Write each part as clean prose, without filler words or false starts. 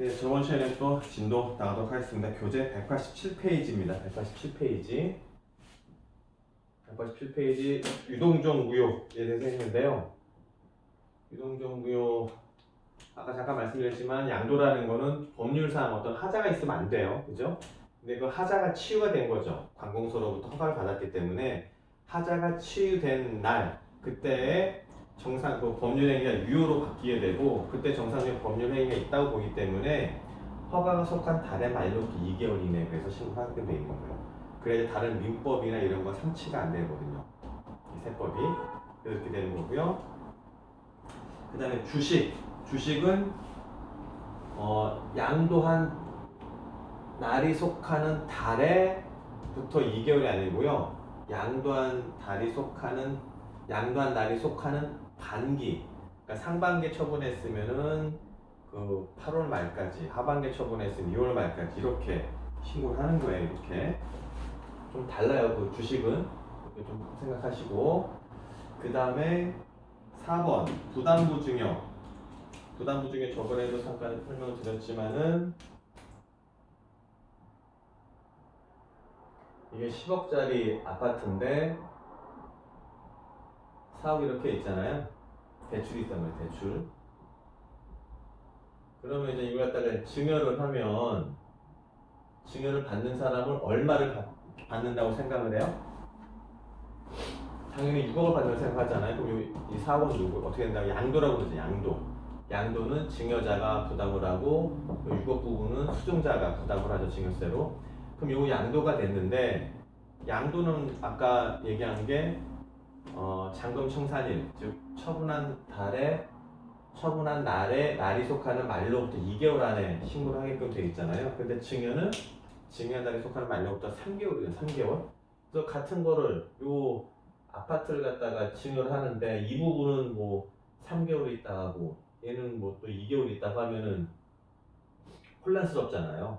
네, 저번 시간에 또 진도 나가도록 하겠습니다. 교재 187페이지입니다. 187페이지. 187페이지 유동적 무효에 대해서 했는데요. 유동적 무효 아까 잠깐 말씀드렸지만 양도라는 거는 법률상 어떤 하자가 있으면 안 돼요. 그죠? 근데 그 하자가 치유가 된 거죠. 관공서로부터 허가를 받았기 때문에 하자가 치유된 날 그때에 정상 그 법률행위가 유효로 바뀌게 되고 그때 정상적 법률행위가 있다고 보기 때문에 허가가 속한 달의 만료기 2개월 이내 그래서 신고하게 돼 있는 거예요. 그래야 다른 민법이나 이런 거 상치가 안 되거든요. 이 세법이 이렇게 되는 거고요. 그 다음에 주식은 양도한 날이 속하는 달에부터 2개월이 아니고요. 양도한 날이 속하는 반기. 그러니까 상반기에 처분했으면은 그 8월 말까지, 하반기에 처분했으면 2월 말까지 이렇게 신고를 하는 거예요. 이렇게 좀 달라요. 그 주식은 이렇게 좀 생각하시고 그 다음에 4번 부담부 증여. 부담부 증여 저번에도 잠깐 설명을 드렸지만은 이게 10억짜리 아파트인데 사옥 이렇게 있잖아요. 대출이 있단 말이에요. 대출. 그러면 이제 이걸 갖다가 증여를 하면 증여를 받는 사람은 얼마를 받는다고 생각을 해요? 당연히 6억을 받는다고 생각하잖아요. 그럼 이 사옥은 누구 어떻게 된다고? 양도라고 그러죠. 양도는 증여자가 부담을 하고 6억 부분은 수증자가 부담을 하죠. 증여세로. 그럼 요 양도가 됐는데 양도는 아까 얘기한 게 잔금 청산일 즉 처분한 날에 속하는 말로부터 2개월 안에 신고를 하게끔 되어 있잖아요. 근데 증여는 증여한 날에 속하는 말로부터 3개월이에요. 3개월. 그래서 같은 거를 요 아파트를 갖다가 증여를 하는데 이 부분은 뭐 3개월 있다 하고 얘는 뭐 또 2개월 있다고 하면은 혼란스럽잖아요.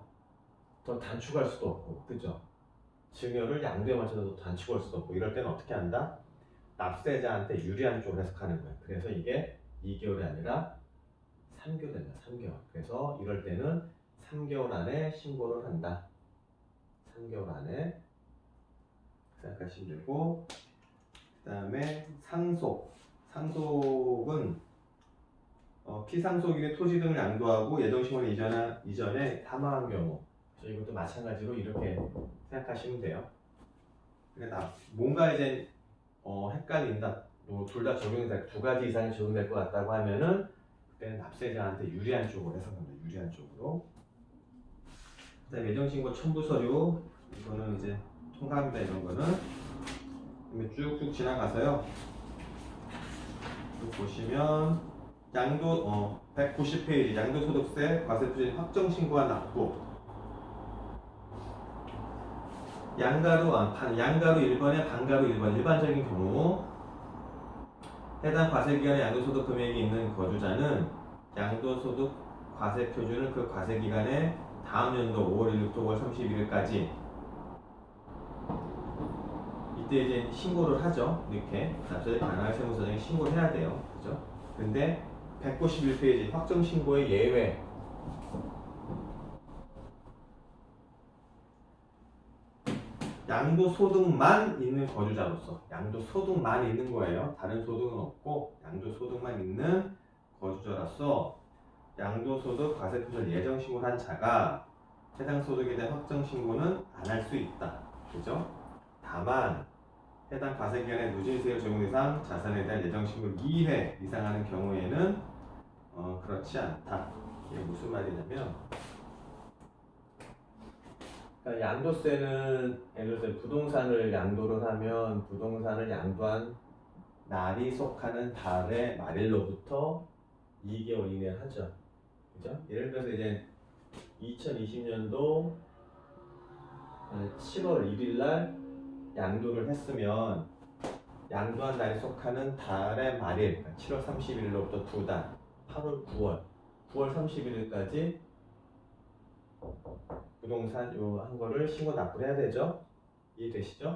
더 단축할 수도 없고, 그죠? 증여를 양도에 맞춰서 단축할 수도 없고, 이럴 때는 어떻게 한다? 납세자한테 유리한 쪽으로 해석하는 거예요. 그래서 이게 2개월이 아니라 3개월 된다. 3개월. 그래서 이럴 때는 3개월 안에 신고를 한다. 3개월 안에 생각하시면 되고, 그 다음에 상속은 피상속인의 토지 등을 양도하고 예정신고를 이전에 사망한 경우. 그래서 이것도 마찬가지로 이렇게 생각하시면 돼요. 그러니까 뭔가 이제 헷갈린다. 둘 다 적용될 두 가지 이상이 적용될 것 같다고 하면은 그때는 납세자한테 유리한 쪽으로 해석합니다. 유리한 쪽으로. 그다음 예정신고 첨부 서류 이거는 이제 통과합니다. 이런 거는 쭉쭉 지나가서요. 쭉 보시면 양도 190페이지 양도소득세 과세표준 확정 신고와 납부. 양가로 1번에 반가로 1번 일반적인 경우 해당 과세기간에 양도소득 금액이 있는 거주자는 양도소득 과세표준을 그 과세기간에 다음 연도 5월 1일부터 5월 31일까지 이때 이제 신고를 하죠. 이렇게 납세자의 관할 세무서장에 신고를 해야 돼요. 그죠? 근데 191페이지 확정신고의 예외 양도소득만 있는 거주자로서 양도소득만 있는 거예요. 다른 소득은 없고 양도소득만 있는 거주자로서 양도소득 과세표준 예정신고를 한 자가 해당 소득에 대한 확정신고는 안 할 수 있다. 그죠? 다만 해당 과세기간에 누진세율 적용 대상 자산에 대한 예정신고를 2회 이상 하는 경우에는 그렇지 않다. 이게 무슨 말이냐면 그러니까 양도세는 예를 들어서 부동산을 양도를 하면 부동산을 양도한 날이 속하는 달의 말일로부터 2개월 이내에 하죠. 그죠? 예를 들어서 이제 2020년도 7월 1일 날 양도를 했으면 양도한 날이 속하는 달의 말일, 그러니까 7월 30일로부터 두 달, 8월, 9월 31일까지 부동산 요 한 거를 신고 납부를 해야 되죠. 이해되시죠?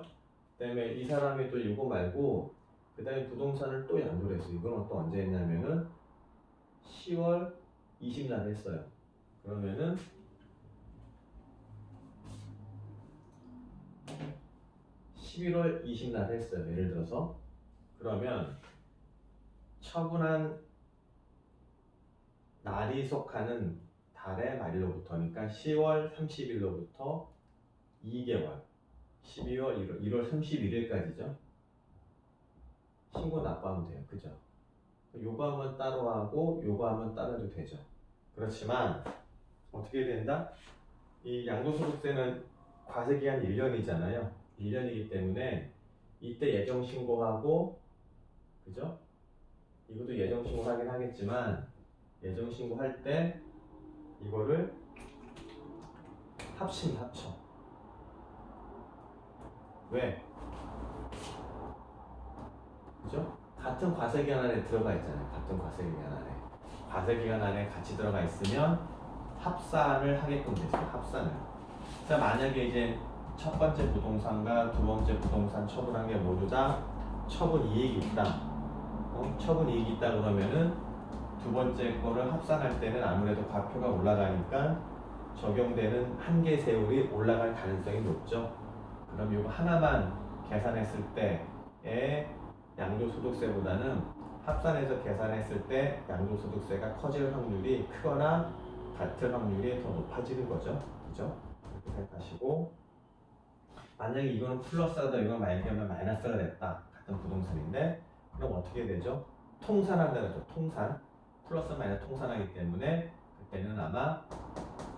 그 다음에 이 사람이 또 이거 말고 그 다음에 부동산을 또 양도를 했어요. 이건 또 언제 했냐면은 10월 20일 날 했어요. 그러면은 11월 20일 했어요. 예를 들어서. 그러면 처분한 날이 속하는 달의 말일로부터니까 10월 30일로부터 2개월, 12월 1월 31일까지죠. 신고 납부하면 돼요. 그죠? 요거 하면 따로 하고 요거 하면 따로 해도 되죠. 그렇지만 어떻게 된다? 이 양도소득세는 과세기간 1년이잖아요. 1년이기 때문에 이때 예정신고하고, 그죠? 이것도 예정신고 하긴 하겠지만 예정신고 할 때 이거를 합쳐. 왜? 그죠? 같은 과세기간 안에 들어가 있잖아요. 같은 과세기간 안에. 과세기간 안에 같이 들어가 있으면 합산을 하게끔 되죠. 합산을. 자, 만약에 이제 첫 번째 부동산과 두 번째 부동산 처분한 게 모두 다 처분 이익이 있다. 처분 이익이 있다 그러면은 두 번째 거를 합산할 때는 아무래도 과표가 올라가니까 적용되는 한계 세율이 올라갈 가능성이 높죠. 그럼 이거 하나만 계산했을 때의 양도소득세보다는 합산해서 계산했을 때 양도소득세가 커질 확률이 크거나 같을 확률이 더 높아지는 거죠. 그죠? 이렇게 생각하시고, 만약에 이거는 플러스하다 이건 마이너스가 됐다. 같은 부동산인데 그럼 어떻게 되죠? 통산한다는 거죠. 통산. 플러스 마이너스 통산하기 때문에 그때는 아마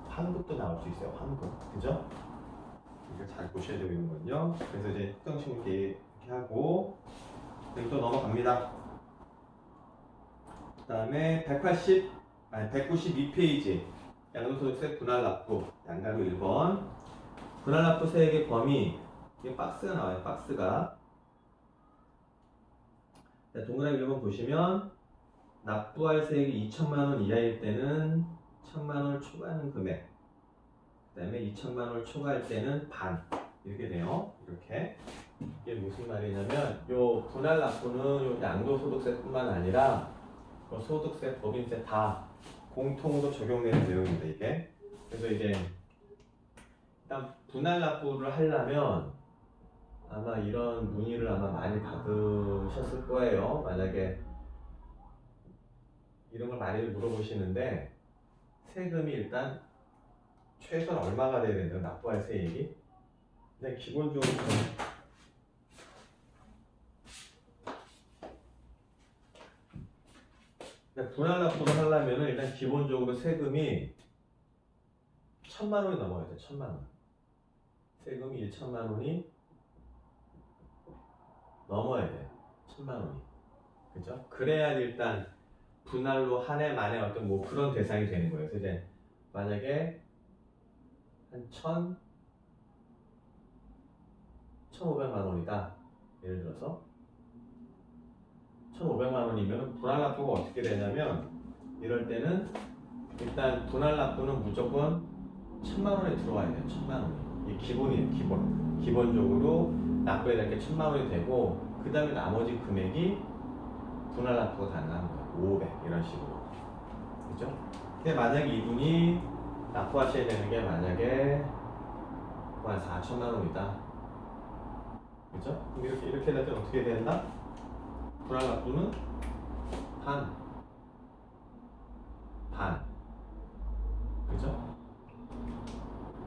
환급도 나올 수 있어요. 환급. 그죠? 이걸 잘 보셔야 되거든요. 그래서 이제 특정신고 이렇게 하고 또 넘어갑니다. 그 다음에 192페이지 양도소득세 분할납부 양가로 1번 분할납부 세액의 범위. 이게 박스가 나와요. 박스가. 자, 동그라미 1번 보시면 납부할 세액이 2천만원 이하일 때는 1,000만원을 초과하는 금액, 그 다음에 2천만원을 초과할 때는 반, 이렇게 돼요. 이렇게. 이게 무슨 말이냐면 요 분할납부는 요 양도소득세뿐만 아니라 그 소득세, 법인세 다 공통으로 적용되는 내용입니다. 이게. 그래서 이제 일단 분할납부를 하려면 아마 이런 문의를 아마 많이 받으셨을 거예요. 만약에 이런 걸 많이 물어보시는데 세금이 일단 최소한 얼마가 돼야 된다. 납부할 세액이. 근데 기본적으로 분할납부를 하려면 일단 기본적으로 세금이 1,000만원이 넘어야 돼. 1,000만원. 세금이 1,000만원이 넘어야 돼. 1,000만원이. 그죠? 그래야 일단 분할로 한 해 만에 어떤 뭐 그런 대상이 되는 거예요. 그래서 이제 만약에 한 1,500만 원이다. 예를 들어서 1,500만 원이면 분할납부가 어떻게 되냐면 이럴 때는 일단 분할납부는 무조건 1,000만 원에 들어와야 돼요. 1,000만 원이. 이게 기본이에요. 기본적으로 납부해야 될 게 1,000만 원이 되고 그 다음에 나머지 금액이 분할납부가 가능한 거예요. 500 이런 식으로. 그죠? 근데 만약에 이분이 납부하셔야 되는 게 만약에 한 4천만 원이다. 그죠? 그럼 이렇게 될 때는 어떻게 된다? 분할납부는 반. 그죠?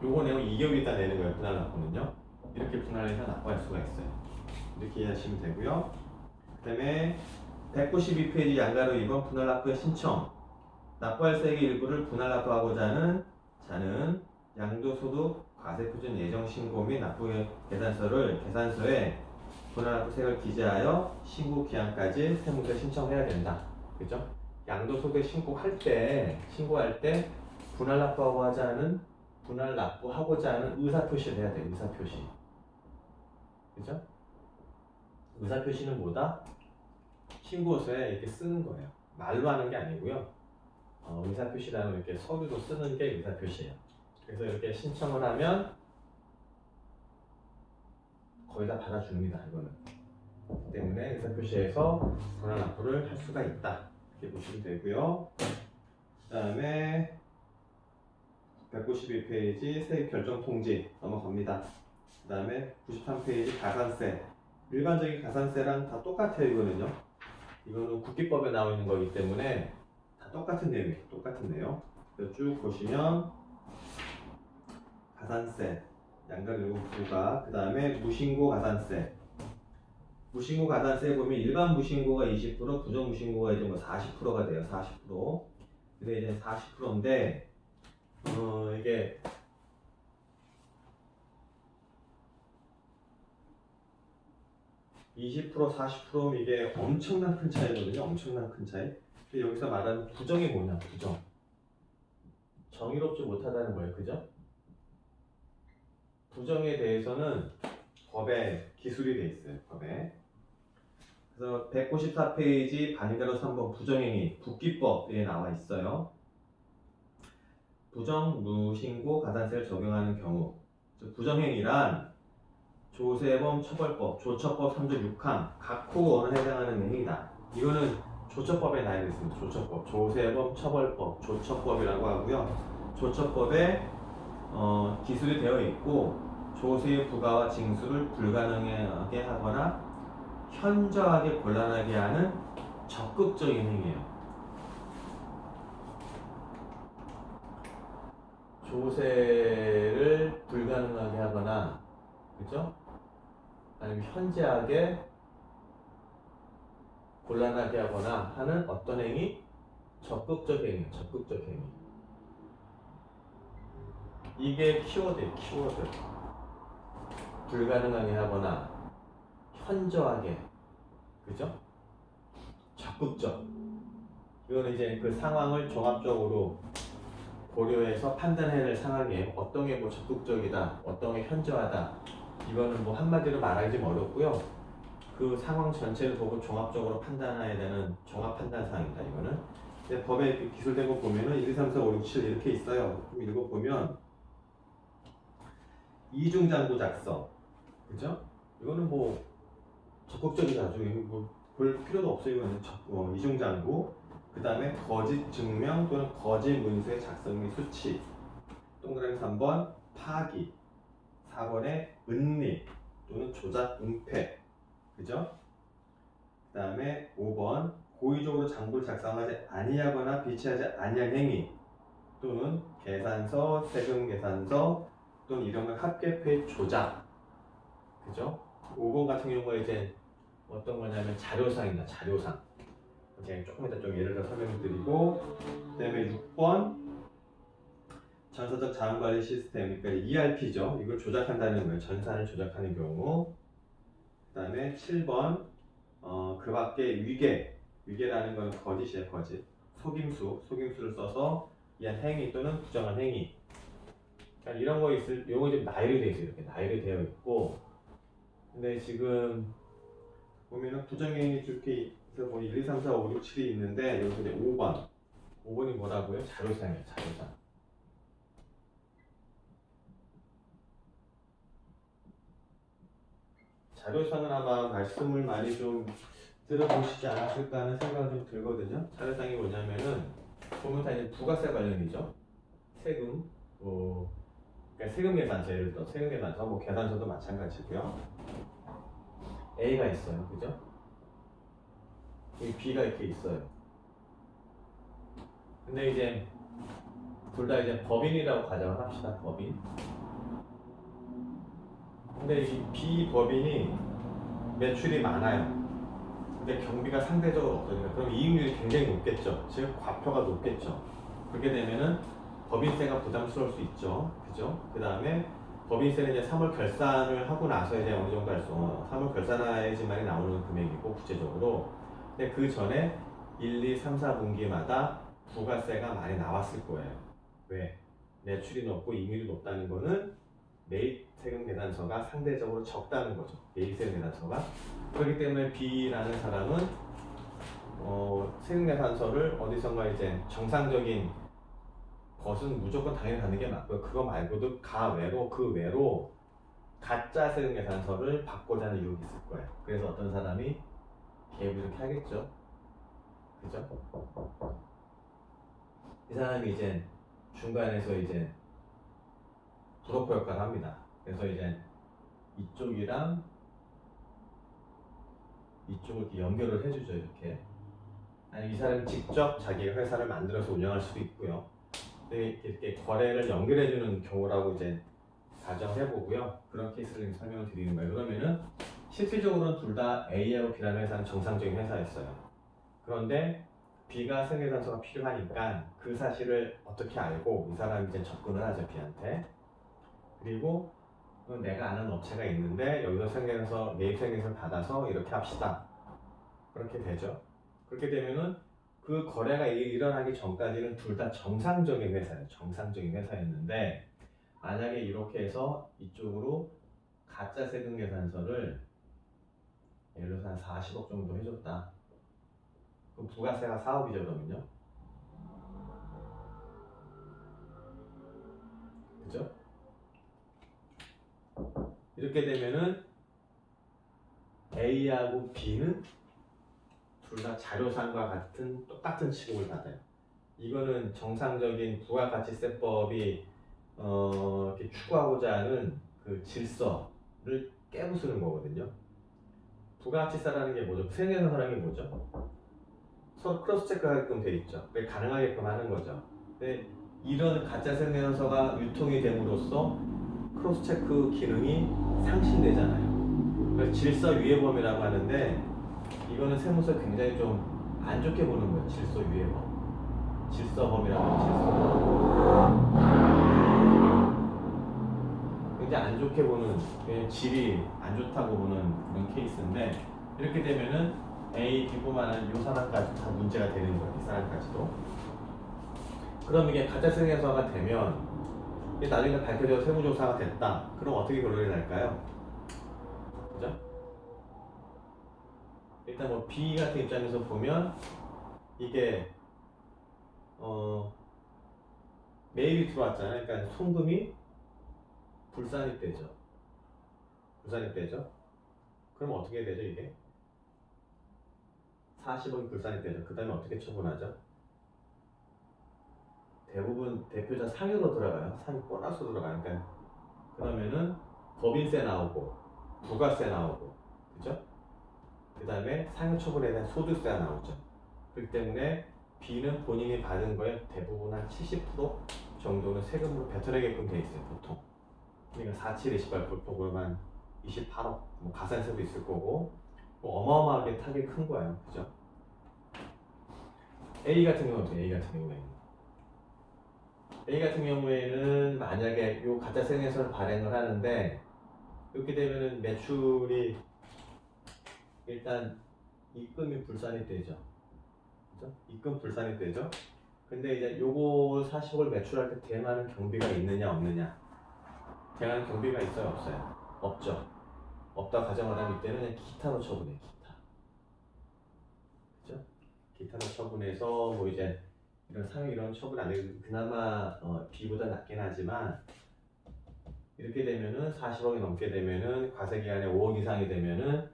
요거 내용 2개월 있다 내는 거예요. 분할납부는요. 이렇게 분할해서 납부할 수가 있어요. 이렇게 이해하시면 되고요. 그 다음에 192페이지 양가로 2번 분할납부의 신청. 납부할 세액의 일부를 분할납부하고자 하는 자는 양도소득 과세표준 예정신고 및 납부 계산서에 분할납부 세액을 기재하여 신고 기한까지 세무서에 신청해야 된다. 그죠? 양도소득 신고할 때 분할납부하고자 하는 의사표시를 해야 돼. 의사표시. 그죠? 의사표시는 뭐다? 신고서에 이렇게 쓰는 거예요. 말로 하는 게 아니고요. 의사표시라는 이렇게 서류로 쓰는 게 의사표시예요. 그래서 이렇게 신청을 하면 거의 다 받아줍니다. 이거는. 그렇기 때문에 의사표시에서 분할납부를 할 수가 있다. 이렇게 보시면 되고요. 그 다음에 192페이지 세액 결정 통지 넘어갑니다. 그 다음에 93페이지 가산세. 일반적인 가산세랑 다 똑같아요. 이거는 국기법에 나와 있는 거기 때문에 다 똑같은 내용이에요. 똑같은 내용. 그래서 쭉 보시면 가산세, 양가르고 부가, 그 다음에 무신고 가산세. 무신고 가산세 보면 일반 무신고가 20%, 부정 무신고가 이제 뭐 40%가 돼요. 40%. 근데 이제 40%인데 이게 (20%) 40%면 이게 엄청난 큰 차이거든요. 엄청난 큰 차이. 근데 여기서 말하는 부정이 뭐냐? 부정. 정의롭지 못하다는 거예요. 그죠? 부정에 대해서는 법에 기술이 돼 있어요. 법에. 그래서 194페이지 반가로 3번 부정행위 국기법에 나와 있어요. 부정 무신고 가산세를 적용하는 경우, 부정행위란 조세범 처벌법, 조처법 3조 6항 각 호원에 해당하는 행위다. 이거는 조처법에 나와 있습니다. 조처법, 조세범 처벌법, 조처법이라고 하고요. 조처법에 기술이 되어 있고 조세의 부과와 징수를 불가능하게 하거나 현저하게 곤란하게 하는 적극적인 행위예요. 조세를 불가능하게 하거나, 그죠? 아니면 현저하게 곤란하게 하거나 하는 어떤 행위? 적극적 행위, 적극적 행위. 이게 키워드예요, 키워드. 불가능하게 하거나 현저하게, 그죠? 적극적. 이거는 이제 그 상황을 종합적으로 고려해서 판단해낼 상황이에요. 어떤 게 뭐 적극적이다, 어떤 게 현저하다. 이거는 뭐 한마디로 말하기 좀 어렵고요. 그 상황 전체를 보고 종합적으로 판단해야 되는 종합 판단 사항입니다. 이거는. 근데 법에 기술된 거 보면은 1, 2, 3, 4, 5, 6, 7 이렇게 있어요. 좀 읽어보면 이중장부 작성, 그죠? 이거는 뭐 적극적이다. 뭐볼 필요도 없어요. 이거는 이중장부. 그 다음에 거짓 증명 또는 거짓 문서의 작성 및 수치. 동그라미 3번 파기. 4번에 은닉 또는 조작 은폐. 그죠? 그 다음에 5번 고의적으로 장부를 작성하지 아니하거나 비치하지 아니한 행위 또는 계산서, 세금 계산서 또는 이런 합계표의 조작. 그죠? 5번 같은 경우에 이제 어떤 거냐면 자료상입니다. 자료상. 제가 조금 이따 좀 예를 들어 설명을 드리고, 그 다음에 6번 전사적 자원관리 시스템, 그러니까 ERP죠. 이걸 조작한다는 거예요. 전산을 조작하는 경우. 그 다음에 7번 그 밖에 위계라는 건 거짓이에요. 거짓. 속임수를 써서 이한 행위 또는 부정한 행위. 그러니까 이런 거 요거 좀 나열이 되어 있어요. 이렇게 나열이 되어 있고, 근데 지금 보면은 부정행위 이렇게 뭐 1, 2, 3, 4, 5, 6, 7이 있는데 여기서 이제 5번이 뭐라고요? 자료상이에요. 자료상. 자료상은 아마 말씀을 많이 좀 들어보시지 않았을까 하는 생각이 좀 들거든요. 자료상이 뭐냐면은 보면 다 이제 부가세 관련이죠. 세금, 그러니까 세금 계산서, 예를 들어 세금 계산서, 뭐 계산서도 마찬가지고요. A가 있어요, 그죠? 여기 B가 이렇게 있어요. 근데 이제 둘 다 이제 법인이라고 가정을 합시다. 법인. 근데 이 B 법인이 매출이 많아요. 근데 경비가 상대적으로 없어요. 그럼 이익률이 굉장히 높겠죠. 즉 과표가 높겠죠. 그렇게 되면은 법인세가 부담스러울 수 있죠. 그죠? 그 다음에 법인세는 이제 3월 결산을 하고 나서 이제 어느 정도 할 수, 3월 결산해야지만이 나오는 금액이고, 구체적으로. 근데 그 전에 1, 2, 3, 4분기마다 부가세가 많이 나왔을 거예요. 왜? 매출이 높고 이익률이 높다는 거는 매입 세금 계산서가 상대적으로 적다는 거죠. 매입 세금 계산서가. 그렇기 때문에 B라는 사람은 세금 계산서를 어디선가 이제 정상적인 것은 무조건 당연히 가는 게 맞고요. 그거 말고도 그 외로 가짜 세금 계산서를 받고자 하는 유혹이 있을 거예요. 그래서 어떤 사람이 개입을 이렇게 하겠죠. 그죠? 이 사람이 이제 중간에서 이제 브로커 역할을 합니다. 그래서 이제 이쪽이랑 이쪽을 이렇게 연결을 해주죠. 이렇게. 아니 이 사람이 직접 자기가 회사를 만들어서 운영할 수도 있고요. 근데 이렇게 거래를 연결해주는 경우라고 이제 가정해 보고요. 그런 케이스를 설명을 드리는 거예요. 그러면은 실질적으로는 둘 다 A하고 B라는 회사는 정상적인 회사였어요. 그런데 B가 생계산서가 필요하니까 그 사실을 어떻게 알고 이 사람이 이제 접근을 하죠. B한테. 그리고 내가 아는 업체가 있는데 여기서 생계산서 매입 생계산서 받아서 이렇게 합시다. 그렇게 되죠. 그렇게 되면은 그 거래가 일어나기 전까지는 둘 다 정상적인 회사예요. 정상적인 회사였는데 만약에 이렇게 해서 이쪽으로 가짜 세금 계산서를 예를 들어서 한 40억 정도 해줬다. 그럼 부가세가 4억이죠, 그러면요. 그죠? 이렇게 되면은 A하고 B는 둘 다 자료상과 같은 똑같은 취급을 받아요. 이거는 정상적인 부가가치세법이 이렇게 추구하고자 하는 그 질서를 깨부수는 거거든요. 부가가치세라는 게 뭐죠? 생계산서라는 게 뭐죠? 서로 크로스 체크하게끔 돼 있죠. 가능하게끔 하는 거죠. 근데 이런 가짜 생계산서가 유통이 됨으로써 크로스 체크 기능이 상실되잖아요. 그래서 질서 위해범이라고 하는데 이거는 세무서 굉장히 좀 안 좋게 보는 거예요. 질서 위해범. 질서범이라고 해요. 질서범. 굉장히 안 좋게 보는, 질이 안 좋다고 보는 그런 케이스인데 이렇게 되면은 A, B뿐만 아니라 이 사람까지 다 문제가 되는 거예요. 이 사람까지도. 그럼 이게 가짜 생계산서가 되면 이게 나중에 밝혀져서 세무조사가 됐다. 그럼 어떻게 결론이 날까요? 그죠? 일단 뭐 B 같은 입장에서 보면 이게 매입이 들어왔잖아요. 그러니까 송금이 불산입되죠. 불산입되죠. 그럼 어떻게 되죠 이게? 40억이 불산입되죠. 그 다음에 어떻게 처분하죠? 대부분 대표자 상여로 들어가요. 상여 보너스로 들어가요. 그러니까 그러면은 법인세 나오고 부가세 나오고 그죠? 그 다음에 상여 처분에 대한 소득세가 나오죠. 그렇기 때문에 B는 본인이 받은 거에 대부분 한 70% 정도는 세금으로 뱉어내게끔 돼 있어요. 보통. 그러니까 47, 28 보통 한 28억 뭐 가산세도 있을 거고 뭐 어마어마하게 타격이 큰 거예요. 그죠? A 같은 경우는 A 같은 경우에는 만약에 요 가짜 생계산서를 발행을 하는데 이렇게 되면은 매출이 일단 입금이 불산이 되죠. 그죠? 입금 불산이 되죠. 근데 이제 요거 40억을 매출할 때 대응하는 경비가 있느냐 없느냐. 대응하는 경비가 있어요 없어요? 없죠. 없다 가정을 하면 이때는 그냥 기타로 처분해. 기타. 그죠? 기타로 처분해서 뭐 이제 이런 상해 이런 처분 안 되고 그나마 B보다 낫긴 하지만 이렇게 되면은 40억이 넘게 되면은 과세기간에 5억 이상이 되면은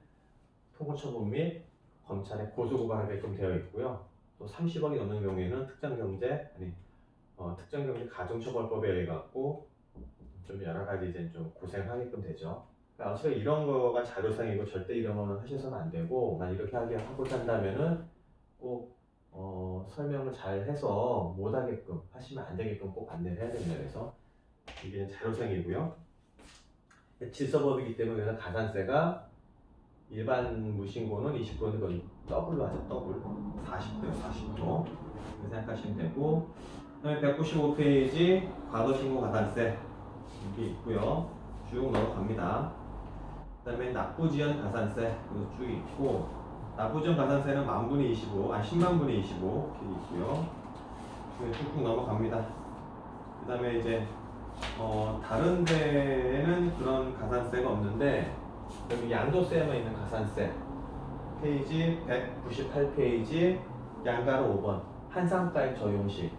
통고처분 및 검찰에 고소고발하게끔 되어 있고요. 또 30억이 넘는 경우에는 특정경제 가중처벌법에 의해 갖고 좀 여러 가지 이제 좀 고생하게끔 되죠. 그러니까 어차피 이런 거가 자료상이고 절대 이런 거는 하셔서는 안 되고 만 이렇게 하고자 한다면은 꼭 설명을 잘 해서 못하게끔 하시면 안 되게끔 꼭 안내를 해야 됩니다. 그래서 이게 자료상이고요. 질서법이기 때문에 그래서 가산세가 일반 무신고는 20%인데 그건 더블로 하죠. 더블 40% 그렇게 생각하시면 되고 그다음에 195페이지 과거신고 가산세 이게 있고요. 쭉 넘어갑니다. 그다음에 납부지연 가산세 쭉 있고 납부지연 가산세는 만분의 25, 10만분의 25 이렇게 있고요. 쭉쭉 넘어갑니다. 그다음에 이제 다른 데에는 그런 가산세가 없는데 여기 양도세에만 있는 가산세 페이지 198페이지 양가로 5번 환상가액 적용시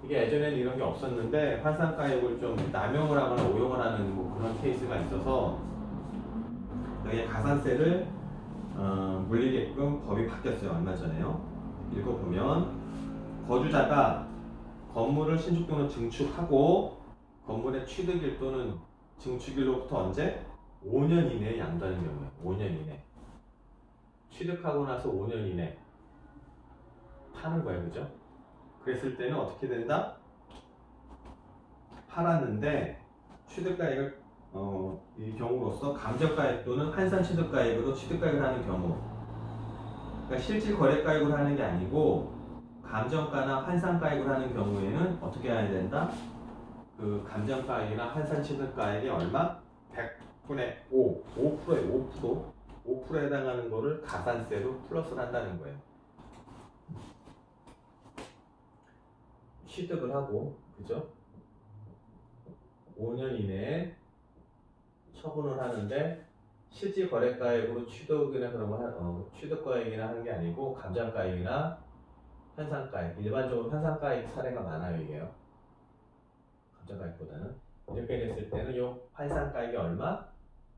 이게 예전에는 이런 게 없었는데 환상가액을 좀 남용을 하거나 오용을 하는 뭐 그런 케이스가 있어서 여기 가산세를 물리게끔 법이 바뀌었어요. 얼마 전에요. 읽어보면 거주자가 건물을 신축 또는 증축하고 건물의 취득일 또는 증축일로부터 언제? 5년 이내에 양도하는 경우에 5년 이내. 취득하고 나서 5년 이내 파는 거예요, 그죠? 그랬을 때는 어떻게 된다? 팔았는데 취득가액을 이 경우로서 감정가액 또는 환산취득가액으로 취득가액을 하는 경우, 그러니까 실질 거래가액으로 하는 게 아니고 감정가나 환산가액으로 하는 경우에는 어떻게 해야 된다? 그 감정가액이나 환산취득가액이 얼마? 100분의 5, 5%에 5%, 5%에 해당하는 거를 가산세로 플러스를 한다는 거예요. 취득을 하고, 그죠? 5년 이내에 처분을 하는데 실질 거래가액으로 취득이나 그런 거 취득가액이나 하는 게 아니고 감정가액이나 환산가액, 일반적으로 환산가액 사례가 많아요, 이게요. 감정가액보다는. 이렇게 됐을 때는 이 환산가액이 얼마?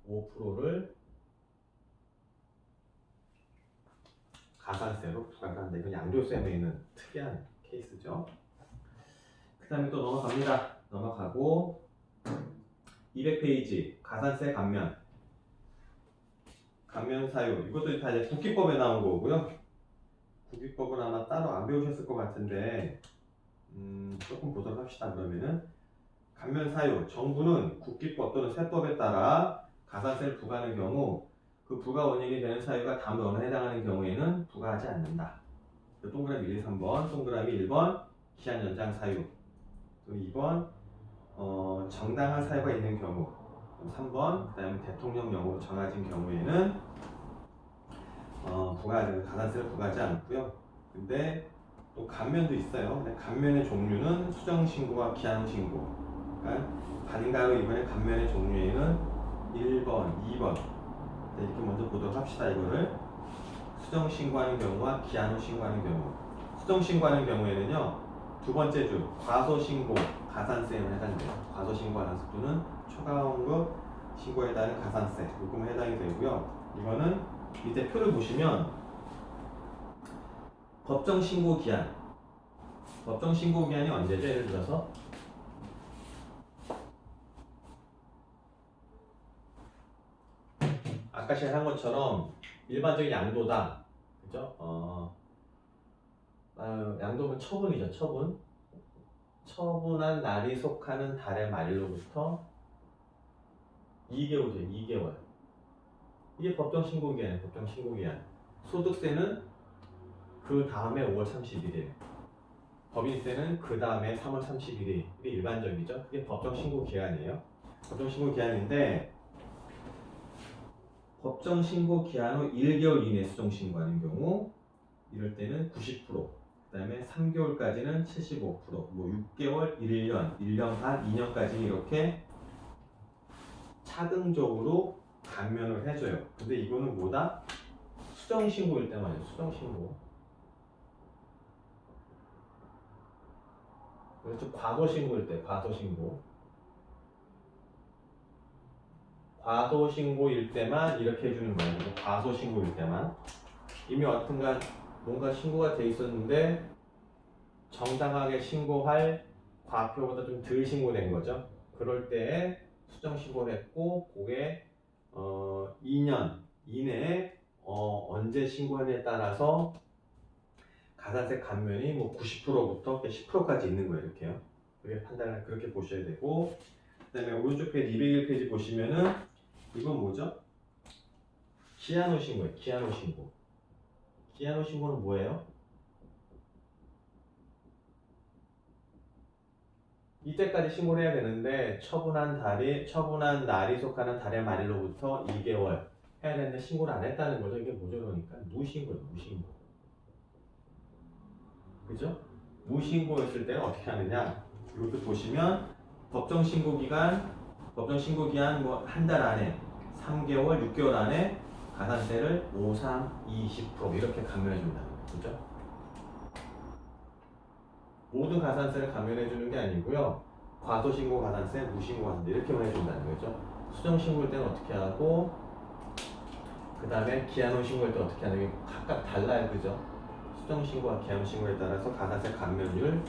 5%를 가산세로 부과를 한다. 이건 양도세에 있는 특이한 케이스죠. 그 다음에 또 넘어갑니다. 넘어가고 200페이지 가산세 감면 사유, 이것도 다 이제 국기법에 나온 거고요. 국기법은 아마 따로 안 배우셨을 것 같은데 조금 보도록 합시다. 그러면은 감면 사유, 정부는 국기법 또는 세법에 따라 가산세를 부과하는 경우 그 부과 원인이 되는 사유가 다음 원에 해당하는 경우에는 부과하지 않는다. 동그라미 1, 3번, 동그라미 1번 기한 연장 사유, 또 2번 정당한 사유가 있는 경우, 3번 그 다음에 대통령령으로 정해진 경우에는 가산세를 부과하지 않고요. 근데 또 감면도 있어요. 근데 감면의 종류는 수정신고와 기한신고. 그러니까 반가로 이번에 감면의 종류에는 1번, 2번 이렇게 먼저 보도록 합시다. 이거를 수정신고하는 경우와 기한후 신고하는 경우. 수정신고하는 경우에는요, 두 번째 줄 과소신고 가산세에만 해당돼요. 과소신고하는 수준은 초과원급 신고에 따른 가산세 요금에 해당이 되고요. 이거는 밑에 표를 보시면 법정신고기한, 법정신고기한이 언제죠? 예를 들어서 아까 시작한 것처럼 일반적인 양도다, 그죠? 양도는 처분이죠. 처분한 날이 속하는 달의 말일로부터 2개월이죠. 2개월. 이게 법정신고기한이에요. 법정신고기한. 소득세는 그 다음에 5월 30일이에요. 법인세는 그 다음에 3월 31일. 이게 일반적이죠. 이게 법정신고기한이에요. 법정신고기한인데 법정신고기한 후 1개월 이내 수정신고하는 경우 이럴 때는 90%, 그 다음에 3개월까지는 75%, 뭐 6개월, 1년, 1년 반, 2년까지 이렇게 차등적으로 감면을 해줘요. 근데 이거는 뭐다? 수정신고일 때만이에요. 수정신고. 그렇죠. 과도신고일 때, 과도신고일 때만 이렇게 해주는 거예요. 과도신고일 때만. 이미 어떤가 뭔가 신고가 돼 있었는데 정당하게 신고할 과표보다 좀 덜 신고된 거죠. 그럴 때에 수정신고를 했고 그게 2년 이내에 언제 신고하느냐에 따라서 가산세 감면이 뭐 90%부터 10%까지 있는 거예요. 이렇게요. 그게 판단을 그렇게 보셔야 되고, 그 다음에 오른쪽 페이지 201페이지 보시면은 이건 뭐죠? 기한후 신고예요. 기한후 신고. 기한후 신고는 뭐예요? 이때까지 신고를 해야 되는데 처분한 날이 속하는 달의 말일로부터 2개월 해야 되는데 신고를 안 했다는 거죠. 이게 뭐죠? 그러니까 무신고예요. 무신고. 그죠? 무신고였을 때는 어떻게 하느냐? 이것도 보시면 법정신고기한 뭐 한 달 안에 3개월, 6개월 안에 가산세를 5, 3, 20% 이렇게 감면해 준다는 거죠. 그죠? 모든 가산세를 감면해 주는 게 아니고요. 과소신고 가산세, 무신고 가산세 이렇게만 해준다는 거죠. 수정신고일 때는 어떻게 하고, 그 다음에 기한후 신고일 때 어떻게 하는 게 각각 달라요. 그죠? 수정신고와 기한후 신고에 따라서 가산세 감면율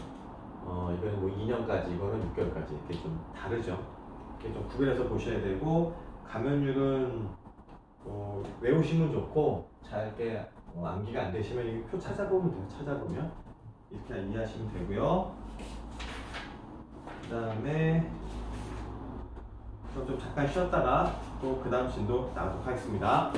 이거는 뭐 2년까지, 이거는 6개월까지 이렇게 좀 다르죠. 이렇게 좀 구별해서 보셔야 되고, 감염률은 외우시면 좋고 잘 이렇게 암기가 안 되시면 이 표 찾아보면 돼요. 찾아보면 이렇게 이해하시면 되고요. 그 다음에 좀 잠깐 쉬었다가 또 그 다음 진도 나가도록 하겠습니다.